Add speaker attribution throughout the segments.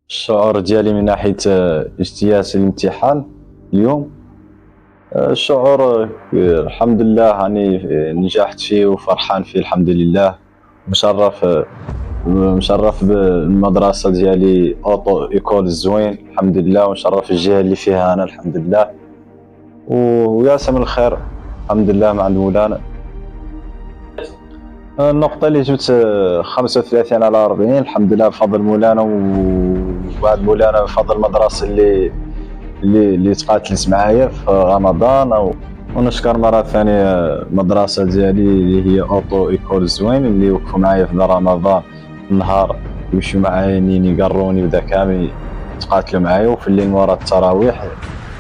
Speaker 1: الشعور ديالي من ناحية اجتياز الامتحان اليوم. الشعور الحمد لله راني نجحت فيه وفرحان فيه الحمد لله. مشرف بالمدرسة ديالي اوطو ايكول الزوين الحمد لله، ونشرف الجهة اللي فيها انا الحمد لله، وياسم الخير الحمد لله مع مولانا. النقطة اللي جبت 35 على 40 الحمد لله بفضل مولانا، وبعد مولانا بفضل المدرسة اللي تقاتلت معايا في رمضان. ونشكر مرة ثانية المدرسة ديالي اللي هي اوطو ايكول زوين اللي وقفوا معايا في رمضان النهار، يمشوا معايا يقروني وذا كامل يتقاتلوا معايا، وفي الليل ورا التراويح.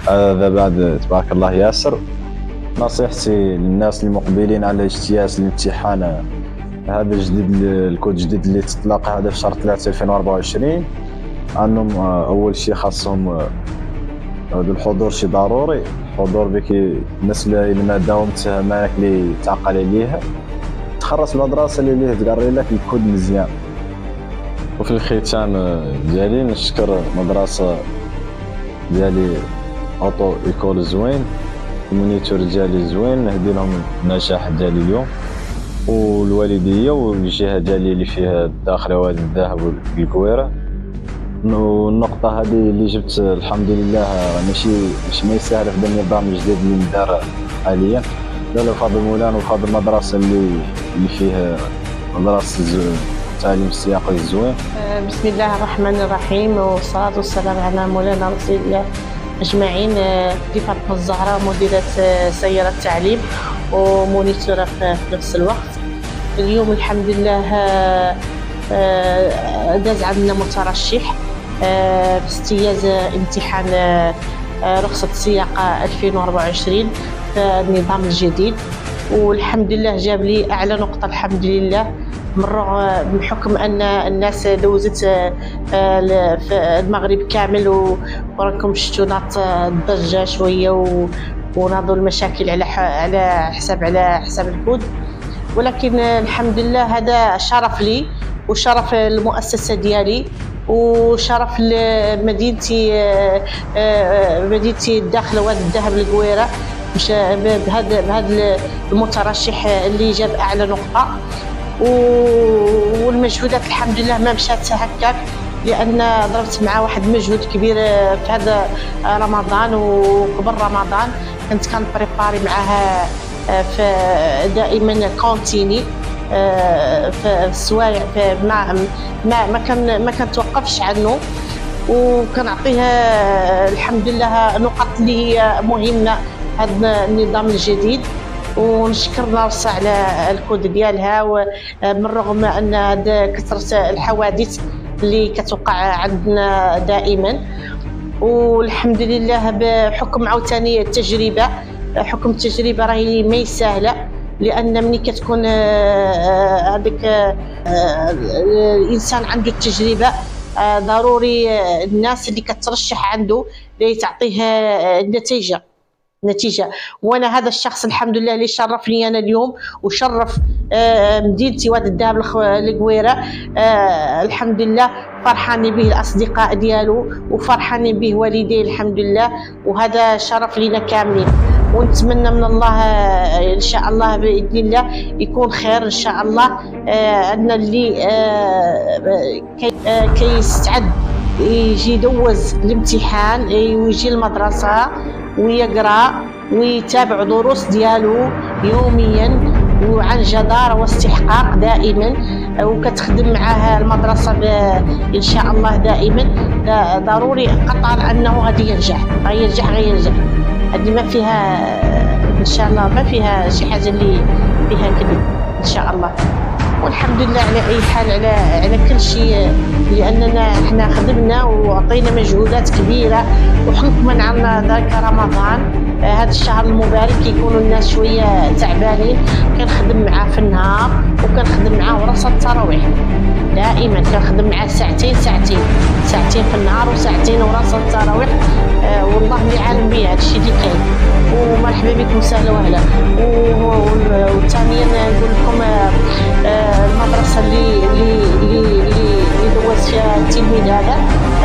Speaker 1: هذا بعد تبارك الله ياسر. نصيحتي للناس المقبلين على اجتياز الامتحان، هذا جديد الكود جديد اللي تطلق هذا في شهر 3 2024، انهم اول شيء خاصهم هذا الحضور شي ضروري. الحضور بك الناس اللي ما داومت معك اللي تعقل عليها تخرج المدرسه اللي تقري لك الكود مزيان. وفي الختام ديالي نشكر المدرسه ديالي اوطو ايكول زوين، المونيتور ديالي زوين، نهدي لهم النجاح ديالي اليوم، والوالديه والجهه ديالي اللي فيها الداخله وادي الذهب والكويره. والنقطة هذه اللي جبت الحمد لله ماشي ما يسهل في النظام الجديد اللي دار حاليا، لا بفضل مولانا وفضل المدرسة اللي فيها مدرسة تعليم السياقة الزوين.
Speaker 2: بسم الله الرحمن الرحيم، والصلاة والسلام على مولانا رسول الله أجمعين. دي فاطمة الزهراء، مديرة سيارة التعليم ومونيتورة في نفس الوقت. اليوم الحمد لله داز عندنا مترشح في اجتياز امتحان رخصة السياقة 2024 في النظام الجديد، والحمد لله جاب لي أعلى نقطة الحمد لله، بحكم أن الناس دوزت في المغرب كامل، وراكم شفتوا ناط الضجة شوية وناضوا المشاكل على حساب الكود. ولكن الحمد لله هذا شرف لي وشرف المؤسسة ديالي وشرف لمدينتي الداخلة وادي الذهب الكويرة بهذا المترشح اللي جاب أعلى نقطة. والمجهودات الحمد لله ما مشات هكاك، لأن ضربت مع واحد المجهود كبير في هذا رمضان وقبل رمضان كنت كنبريباري معها في دائما كونتيني في السوايع، ما كنتوقفش عنه، وكنعطيها الحمد لله نقط اللي هي مهمه هذا النظام الجديد. ونشكر نارسة على الكود ديالها، ومن رغم ان كثرة الحوادث اللي كتوقع عندنا دائما، والحمد لله بحكم عاوتاني التجربه. حكم التجربه راهي ما سهله، لان ملي كتكون هذاك الانسان عنده التجربه ضروري الناس اللي كترشح عنده اللي تعطيه نتيجه. وانا هذا الشخص الحمد لله اللي شرفني انا اليوم وشرف مدينتي وادي الذهب الكويره، الحمد لله فرحاني به الاصدقاء ديالو وفرحاني به والديه الحمد لله، وهذا شرف لنا كاملين. ونتمنى من الله ان شاء الله باذن الله يكون خير ان شاء الله، ان اللي كيستعد يجي يدوز الامتحان ويجي المدرسه ويقرا ويتابع دروس ديالو يوميا وعن جدارة واستحقاق دائما، وكتخدم معاه المدرسة إن شاء الله دائما. ضروري قطعا أنه غادي ينجح. هذه ما فيها إن شاء الله، ما فيها شي حاجة اللي فيها كذب إن شاء الله. والحمد لله على أي حال على كل شيء، لأننا احنا خدمنا وعطينا مجهودات كبيرة، وحكما عن ذاك رمضان هذا الشهر المبارك يكونوا الناس شوية تعبانين، كنخدم معاه في النهار وكنخدم معاه ورصة التراويح دائما، كنخدم معاه ساعتين في النهار وساعتين ورصة التراويح. والله اللي عالم بيه هذا الشيء اللي كاين. ومرحبا بكم سهلا وهلا. وثانيا نقول لكم المدرسة اللي دوز فيها التلميذ هذا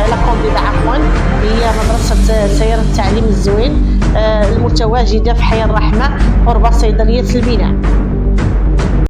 Speaker 2: لا كونديدا عفوا، هي مدرسة سير التعليم الزوين المتواجدة في حي الرحمة قرب صيدلية البناء.